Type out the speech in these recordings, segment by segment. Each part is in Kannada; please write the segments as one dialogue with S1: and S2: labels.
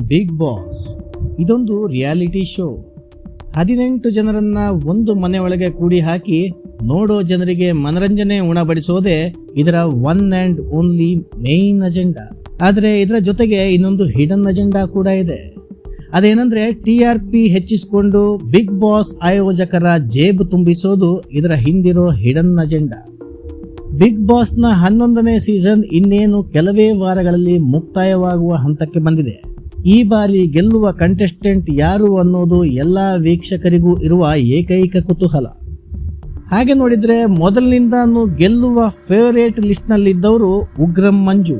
S1: ಬಿಗ್ ಬಾಸ್ ಇದೊಂದು ರಿಯಾಲಿಟಿ ಶೋ. 18 ಜನರನ್ನ ಒಂದು ಮನೆ ಒಳಗೆ ಕೂಡಿ ಹಾಕಿ ನೋಡೋ ಜನರಿಗೆ ಮನರಂಜನೆ ಉಣಬಡಿಸೋದೇ ಇದರ one and only main agenda. ಆದರೆ ಇದರ ಜೊತೆಗೆ ಇನ್ನೊಂದು ಹಿಡನ್ ಅಜೆಂಡಾ ಕೂಡ ಇದೆ. ಅದೇನಂದ್ರೆ TRP ಹೆಚ್ಚಿಸಿಕೊಂಡು ಬಿಗ್ ಬಾಸ್ ಆಯೋಜಕರ ಜೇಬು ತುಂಬಿಸೋದು ಇದರ ಹಿಂದಿರೋ ಹಿಡನ್ ಅಜೆಂಡಾ. ಬಿಗ್ ಬಾಸ್ನ 11ನೇ ಸೀಸನ್ ಇನ್ನೇನು ಕೆಲವೇ ವಾರಗಳಲ್ಲಿ ಮುಕ್ತಾಯವಾಗುವ ಹಂತಕ್ಕೆ ಬಂದಿದೆ. ಈ ಬಾರಿ ಗೆಲ್ಲುವ ಕಂಟೆಸ್ಟೆಂಟ್ ಯಾರು ಅನ್ನೋದು ಎಲ್ಲ ವೀಕ್ಷಕರಿಗೂ ಇರುವ ಏಕೈಕ ಕುತೂಹಲ. ಹಾಗೆ ನೋಡಿದ್ರೆ ಮೊದಲಿನಿಂದಾನು ಗೆಲ್ಲುವ ಫೇವರೇಟ್ ಲಿಸ್ಟ್ನಲ್ಲಿದ್ದವರು ಉಗ್ರಂ ಮಂಜು.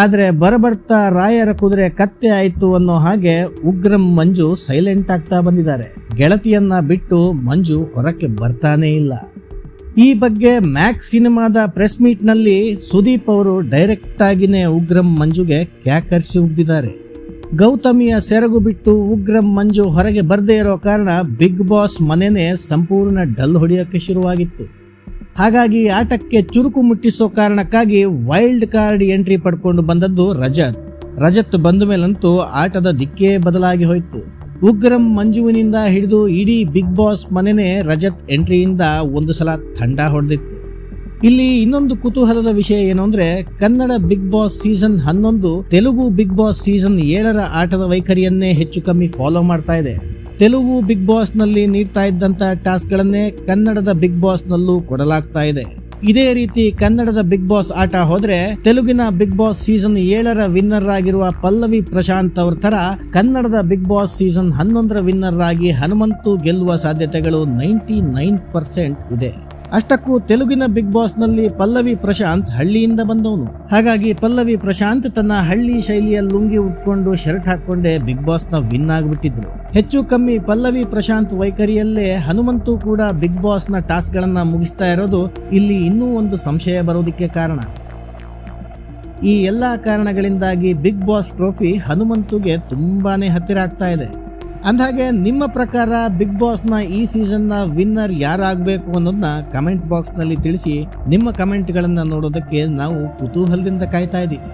S1: ಆದರೆ ಬರಬರ್ತಾ ರಾಯರ ಕುದುರೆ ಕತ್ತೆ ಆಯಿತು ಅನ್ನೋ ಹಾಗೆ ಉಗ್ರಂ ಮಂಜು ಸೈಲೆಂಟ್ ಆಗ್ತಾ ಬಂದಿದ್ದಾರೆ. ಗೆಳತಿಯನ್ನ ಬಿಟ್ಟು ಮಂಜು ಹೊರಕ್ಕೆ ಬರ್ತಾನೇ ಇಲ್ಲ. ಈ ಬಗ್ಗೆ ಮ್ಯಾಕ್ಸ್ ಸಿನಿಮಾದ ಪ್ರೆಸ್ ಮೀಟ್ ನಲ್ಲಿ ಸುದೀಪ್ ಅವರು ಡೈರೆಕ್ಟ್ ಆಗಿನೇ ಉಗ್ರಂ ಮಂಜುಗೆ ಕ್ಯಾಕರಿಸಿ ಉಗ್ದಿದ್ದಾರೆ. ಗೌತಮಿಯ ಸೆರಗು ಬಿಟ್ಟು ಉಗ್ರಂ ಮಂಜು ಹೊರಗೆ ಬರ್ದೇ ಇರೋ ಕಾರಣ ಬಿಗ್ ಬಾಸ್ ಮನೆನೇ ಸಂಪೂರ್ಣ ಡಲ್ ಹೊಡೆಯೋಕೆ ಶುರುವಾಗಿತ್ತು. ಹಾಗಾಗಿ ಆಟಕ್ಕೆ ಚುರುಕು ಮುಟ್ಟಿಸೋ ಕಾರಣಕ್ಕಾಗಿ ವೈಲ್ಡ್ ಕಾರ್ಡ್ ಎಂಟ್ರಿ ಪಡ್ಕೊಂಡು ಬಂದದ್ದು ರಜತ್ ಬಂದ ಮೇಲಂತೂ ಆಟದ ದಿಕ್ಕೇ ಬದಲಾಗಿ ಹೋಯ್ತು. ಉಗ್ರಂ ಮಂಜುವಿನಿಂದ ಹಿಡಿದು ಇಡೀ ಬಿಗ್ ಬಾಸ್ ಮನೆನೇ ರಜತ್ ಎಂಟ್ರಿಯಿಂದ ಒಂದು ಸಲ ತಂಡ ಹೊಡೆದಿತ್ತು. ಇಲ್ಲಿ ಇನ್ನೊಂದು ಕುತೂಹಲದ ವಿಷಯ ಏನು ಅಂದ್ರೆ, Kannada Bigg Boss season 11 Telugu Bigg Boss season 7ರ ಆಟದ ವೈಖರಿಯನ್ನೇ ಹೆಚ್ಚು ಕಮ್ಮಿ ಫಾಲೋ ಮಾಡ್ತಾ ಇದೆ. ತೆಲುಗು ಬಿಗ್ ಬಾಸ್ ನಲ್ಲಿ ನೀಡ್ತಾ ಇದ್ದಂತ ಟಾಸ್ಕ್ ಗಳನ್ನೇ ಕನ್ನಡದ ಬಿಗ್ ಬಾಸ್ ನಲ್ಲೂ ಕೊಡಲಾಗ್ತಾ ಇದೆ. ಇದೇ ರೀತಿ ಕನ್ನಡದ ಬಿಗ್ ಬಾಸ್ ಆಟ ಹೋದ್ರೆ ತೆಲುಗಿನ ಬಿಗ್ ಬಾಸ್ ಸೀಸನ್ 7ರ ವಿನ್ನರ್ ಆಗಿರುವ ಪಲ್ಲವಿ ಪ್ರಶಾಂತ್ ಅವ್ರ ತರ ಕನ್ನಡದ ಬಿಗ್ ಬಾಸ್ ಸೀಸನ್ 11ರ ವಿನ್ನರ್ ಆಗಿ ಹನುಮಂತು ಗೆಲ್ಲುವ ಸಾಧ್ಯತೆಗಳು 99% ಇದೆ. ಅಷ್ಟಕ್ಕೂ ತೆಲುಗಿನ ಬಿಗ್ ಬಾಸ್ ನಲ್ಲಿ ಪಲ್ಲವಿ ಪ್ರಶಾಂತ್ ಹಳ್ಳಿಯಿಂದ ಬಂದವನು. ಹಾಗಾಗಿ ಪಲ್ಲವಿ ಪ್ರಶಾಂತ್ ತನ್ನ ಹಳ್ಳಿ ಶೈಲಿಯ ಲುಂಗಿ ಉಟ್ಕೊಂಡು ಶರ್ಟ್ ಹಾಕೊಂಡೆ ಬಿಗ್ ಬಾಸ್ ನ ವಿನ್ ಆಗಿಬಿಟ್ಟಿದ್ರು. ಹೆಚ್ಚು ಕಮ್ಮಿ ಪಲ್ಲವಿ ಪ್ರಶಾಂತ್ ವೈಖರಿಯಲ್ಲೇ ಹನುಮಂತು ಕೂಡ ಬಿಗ್ ಬಾಸ್ ನ ಟಾಸ್ಕ್ ಗಳನ್ನ ಮುಗಿಸ್ತಾ ಇರೋದು ಇಲ್ಲಿ ಇನ್ನೂ ಒಂದು ಸಂಶಯ ಬರೋದಕ್ಕೆ ಕಾರಣ. ಈ ಎಲ್ಲಾ ಕಾರಣಗಳಿಂದಾಗಿ ಬಿಗ್ ಬಾಸ್ ಟ್ರೋಫಿ ಹನುಮಂತುಗೆ ತುಂಬಾನೇ ಹತ್ತಿರ ಆಗ್ತಾ ಇದೆ. ಅಂದಹಾಗೆ ನಿಮ್ಮ ಪ್ರಕಾರ ಬಿಗ್ ಬಾಸ್ ನ ಈ ಸೀಸನ್ ನ ವಿನ್ನರ್ ಯಾರಾಗಬೇಕು ಅನ್ನೋದನ್ನ ಕಮೆಂಟ್ ಬಾಕ್ಸ್ ನಲ್ಲಿ ತಿಳಿಸಿ. ನಿಮ್ಮ ಕಮೆಂಟ್ ಗಳನ್ನ ನೋಡೋದಕ್ಕೆ ನಾವು ಕುತೂಹಲದಿಂದ ಕಾಯ್ತಾ ಇದ್ದೀವಿ.